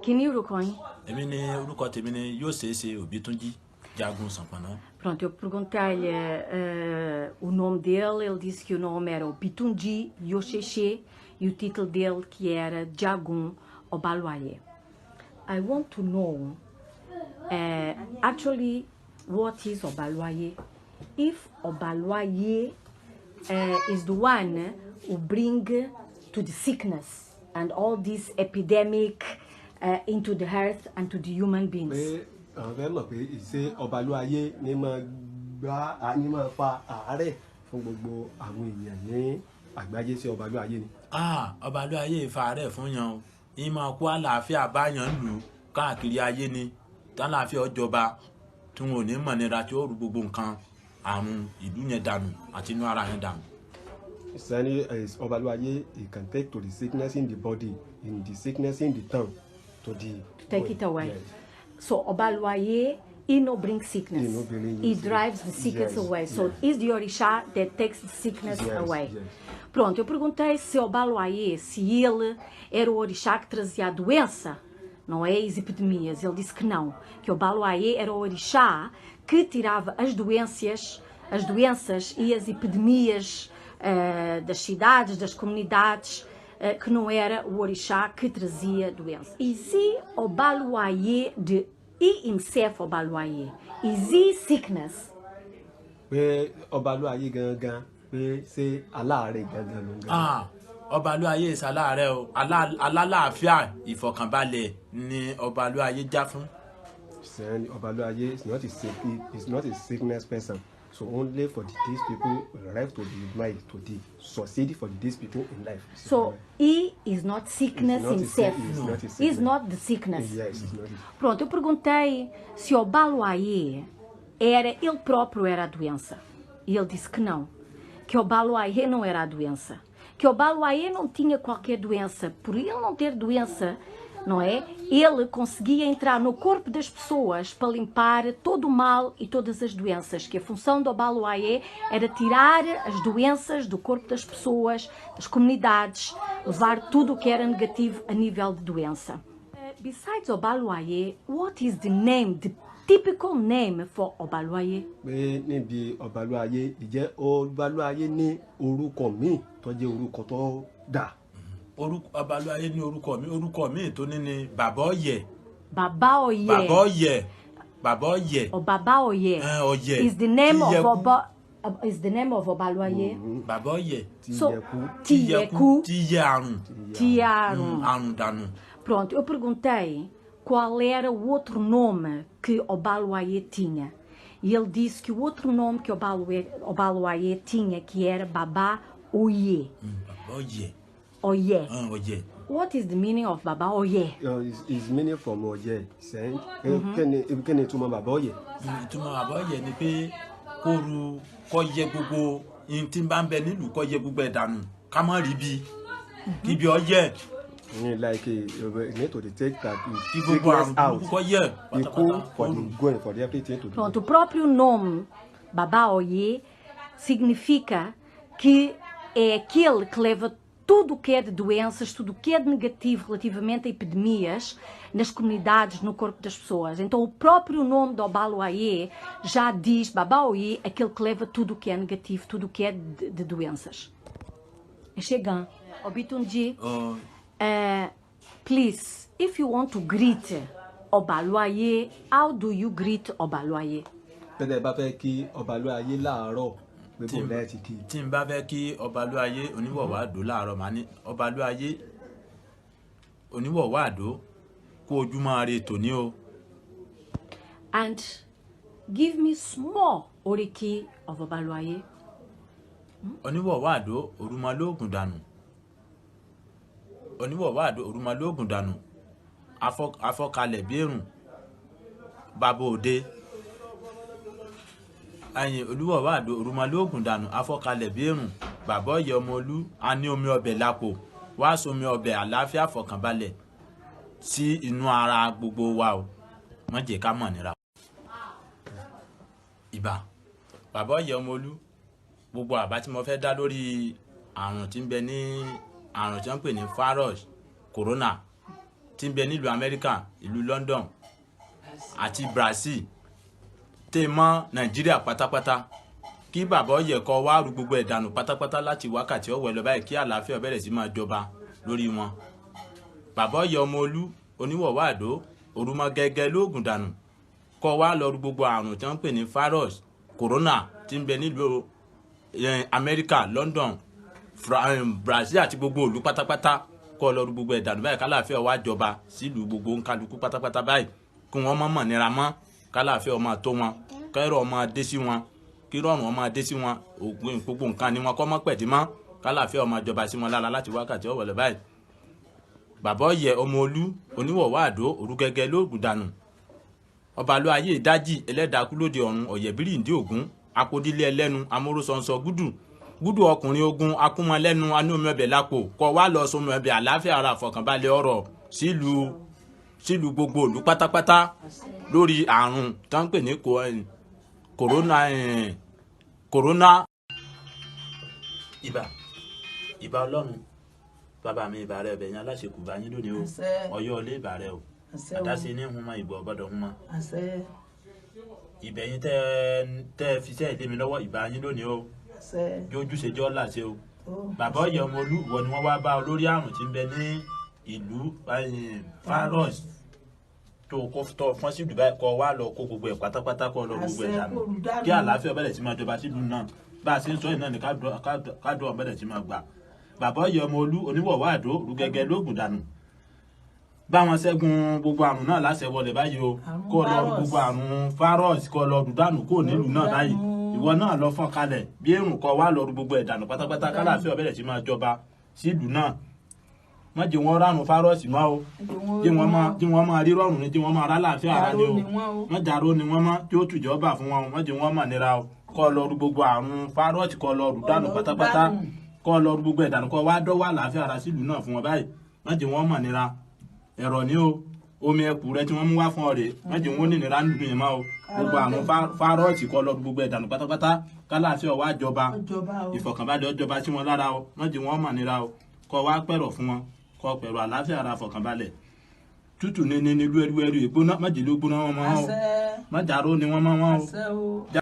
Que ni orúkọ yín? Èmi ni orúkọ tèmi ni yóò ṣeéṣe Òbítúnjí Jagun Sanpanna. Pronto, eu perguntei-lhe o nome dele, ele disse que o nome era Òbítúnjí Yosheshe e o título dele que era Jagun Obaluaye. I want to know actually what is Obaluaye. If Obaluaye is the one who bring to the sickness and all this epidemic into the earth and to the human beings. Ìṣe Obaluaye ni máa fa àárẹ̀ fún gbogbo àwọn èèyàn ní àgbáyé. Sí Obaluaye ni. Obaluaye fa àárẹ̀ fún yan o. Ìmọ̀ kó àlàáfíà báyàn lù káàkiri ayé ni. Tálàáfíà ọjọba tí wọn ò ní mọ̀ nira tí ó rú gbogbo nǹkan àrùn ìlú yẹn dànù àti inú ara yẹn dànù. Obaluaye, he can take to the sickness in the body, in the sickness in the tongue, to take it away. Yes. So Obaluaye, he no brings sickness. He drives the sickness away. So it's the Orixá that takes the sickness away. Yes. Pronto, eu perguntei se Obaluaye, se ele era o Orixá que trazia a doença, não é? As epidemias. Ele disse que não. Que Obaluaye era o Orixá que tirava as doenças e as epidemias das cidades, das comunidades, que não era o Orixá que trazia doença. Is Obaluaye de himself Obaluaye? Is sickness? Obaluaye gangan pé ṣé aláàárẹ̀ gangan ló ń gan. Obaluaye ṣaláàárẹ̀ o. Alálàáfíà ìfọ̀kànbalẹ̀ ni Obaluaye já fún. Obaluaye is not a sickness person. So only for these people arrive to the mind, to the succeed for these people in life. So he is not sickness himself. He is not the sickness. Yes, he's not. Pronto, eu perguntei se Obaluaye ele próprio era a doença. E ele disse que não. Que Obaluaye não era a doença. Que Obaluaye não tinha qualquer doença. Por ele não ter doença, não é? Ele conseguia entrar no corpo das pessoas para limpar todo o mal e todas as doenças, que a função do Obaluaye era tirar as doenças do corpo das pessoas, das comunidades, levar tudo o que era negativo a nível de doença. Besides Obaluaye, what is the name, the typical name for Obaluaye? Níbi Obaluaye, ìjẹ́ Obaluaye ní orúkọ míì tó jẹ́ orúkọ tó dà. Obaluaye ní orúkọ mi tó ní ni Bàbá Ọ̀yẹ̀. Bàbá Ọ̀yẹ̀. Bàbá Ọ̀yẹ̀. Bàbá Ọ̀yẹ̀. Bàbá Ọ̀yẹ̀. Ọ̀yẹ̀. Is the name of Obaluaye. Bàbá Ọ̀yẹ̀. So Tíyẹ̀kú. Tíyẹ̀àrùn. Àrùn dànù. Pronto, eu perguntei qual era o outro nome que Obaluaye tinha. E ele disse que o outro nome que Obaluaye tinha, que era Bàbá Ọ̀yẹ̀. Bàbá Ọ̀yẹ̀. Oye. Oye. What is the meaning of Baba Oye? It's meaning from Oye. Saying, kí ni ìtumọ̀ Baba Oye? Ìtumọ̀ Baba Oye ni pé kó yẹ gbogbo in tí bá ń bẹ nílùú kó yẹ gbogbo ẹ̀ dànù ká má rí bí kíbi ọyẹ. Like you need to take that sickness out. For everything to do. Pronto, o próprio nome Baba Oye significa que é aquele que leva tudo o que é de doenças, tudo o que é de negativo relativamente a epidemias nas comunidades, no corpo das pessoas. Então o próprio nome do Obaluaye já diz, Baba Oye, aquele que leva tudo o que é negativo, tudo o que é de doenças. Jagun, Òbítúnjí, please, if you want to greet Obaluaye, how do you greet Obaluaye? Bẹ́ẹ̀ bá fẹ́ kí Obaluaye láàárọ̀. Tí n bá fẹ́ kí Obaluaye oníwọ̀wádò láàárọ̀ máa ní Obaluaye oníwọ̀wádò kó ojúmọ́ re tòní o. And give me small oríkì of Obaluaye. Oníwọ̀wádò òrùmọlóògùn dànù. Oníwọ̀wádò òrùmọlóògùn dànù. Afọ́kalẹ̀ bẹ́rùn. Bàbá òde. Ayin Olúwọ̀wádò òrùmọlóògùn dànù afọ́kalẹ̀ bẹ́rùn. Bàbá Ọ̀yẹ̀ ọmọ Olú a ní omi ọbẹ̀ lápò wá sómi ọbẹ̀ àlàáfíà fọkànbalẹ̀ sí inú ara gbogbo wa o má jẹ́ ká mọ̀ nira. Ìbà Bàbá Ọ̀yẹ̀ ọmọ Olú gbogbo àbá tí mo fẹ́ dá lórí àrùn tí ń bẹ ní àrùn tí wọ́n pè ní virus corona tí ń bẹ nílùú Amẹ́ríkà ìlú London àti Brazil tẹ́ mọ́ Nàìjíríà pátápátá kí bàbá ọ̀yẹ̀ kó wá rú gbogbo ẹ̀dànù pátápátá láti wákàtí ọ̀wẹ́ lọ báyìí kí àlàáfíà bẹ̀rẹ̀ sí máa jọba lórí wọn. Bàbá ọ̀yẹ̀ ọmọ Olú oníwọ̀wá àdó òrùmọ gẹ́gẹ́ lóògùn dànù kó wá lọ rú gbogbo àrùn tí wọ́n ń pè ní virus corona tí ń bẹ nílùú Amẹ́ríkà London Brazil àti gbogbo ìlú pátápátá kó lọ rú gbogbo ẹ̀dànù báyìí kálàáfíà wá jọba sílùú gbogbo nkálukú pátápátá báyìí kí wọ́n mọ̀ nira mọ́ kálàáfíà ọmọ tó wọn kẹ́rọ ọmọ dé sí wọn kí rọrùn ọmọ dé sí wọn ògùn gbogbo nǹkan ni wọn kọ́ mọ́ pẹ̀dí mọ́ kálàáfíà ọmọ jọba sí wọn lára láti wákàtí ọ̀wọ̀lẹ̀ báyìí. Bàbá ọ̀yẹ̀ ọmọ Olú oníwọ̀wá àdó òrùgẹ́gẹ́ lóògùn dànù ọba ló ayé ìdájì ẹlẹ́dàkú lóde ọ̀run ọ̀yẹ̀bírì ìdí ògún apodílé ẹlẹ́nu amórosọ̀nsọ gúdù ọkùnrin ogun akúmọlẹ́nu anúmi ọbẹ̀ lápò kọ́ wá lọ sọmọ ọbẹ̀ àlàáfíà ara àfọ̀kànbalẹ̀ ọ̀rọ̀ sílùú gbogbo ìlú pátápátá lórí àrùn tó ń pè ní corona. ìbà ọlọ́run bàbá mi ìbà rẹ ọbẹ̀ yẹn aláṣekù bá yín lónìí o ọyọ́ ilé ìbà rẹ o àdáṣe ní ìhun mọ ìbò ọgbọ́dọ̀ hun mọ ìbẹ̀yìn tẹ́ fi sẹ́ ìlé mi lọ́wọ́ ìbà yín lónìí o jójú ṣe jọ́ làṣẹ o. Bàbá ọ̀yẹ̀ ọmọ Olú wọ ni wọ́n wá bá olórí àrùn tí ń bẹ ní ìlú virus tó fọ́n sí Dubai kọ́ wá lọ kó gbogbo ẹ̀ pátápátá kọ́ lọ gbogbo ẹ̀ dànù kí àlàáfíà bẹ̀rẹ̀ sí máa jọba sílùú náà bá a ṣe ń sọ ìnáà ní kádùn ọ̀bẹ̀rẹ̀ sí máa gbà. Bàbá ọ̀yẹ̀ ọmọ Olú oníwọ̀wá àdó rúgẹ́gẹ́ lóògùn dànù báwọn ṣẹ́gun gbogbo àrùn náà láṣẹ wọlé báyìí o kó lọ gbogbo àrùn virus kó lọ dùdánù kó nílùú náà báyìí ìwọ náà lọ fọ́n kalẹ̀ bí èrùn kọ wá lọ gbogbo ẹ̀dànù pátápátá kálàáfíà bẹ̀rẹ̀ sí máa jọba sílùú náà má jẹ́ wọ́n ránù fárọ́ọ̀sì mọ́ o tí wọ́n máa rí rọrùn ní tí wọ́n máa rálàáfíà ara ni o má jàró ni wọ́n mọ́ tí ó tùjọba fún wọn má jẹ́ wọ́n mà nira o kó lọ gbogbo àrùn fárọ́ọ̀sì kó lọ dùdánù pátápátá kó lọ gbogbo ẹ̀dànù kó wá dọ́wọ́ àlàáfíà ara sílùú náà fún wọn báyìí má jẹ́ wọ́n mà nira ẹ̀rọ ni o omi ẹ̀kú rẹ tí wọ́n mú wá fún ọ rè má jẹ́ wọ́n ní nira nínú yẹn mọ́ o gbogbo àwọn fárọ́ọ̀tì kọ́ lọ gbogbo ẹ̀dànù pátápátá kálàáfíà wá jọba ìfọ̀kànbalẹ̀ ọjọba sí wọn lára o má jẹ́ wọ́n mà nira o kọ́ wá pẹ̀rọ̀ fún wọn kọ́ pẹ̀rọ àlàáfíà ara fọ̀kànbalẹ̀ tútù ní lú ẹrú ìgbóná má jẹ́ ló gbóná wọn mọ́ o má jàró ni wọ́n mọ́ wọn o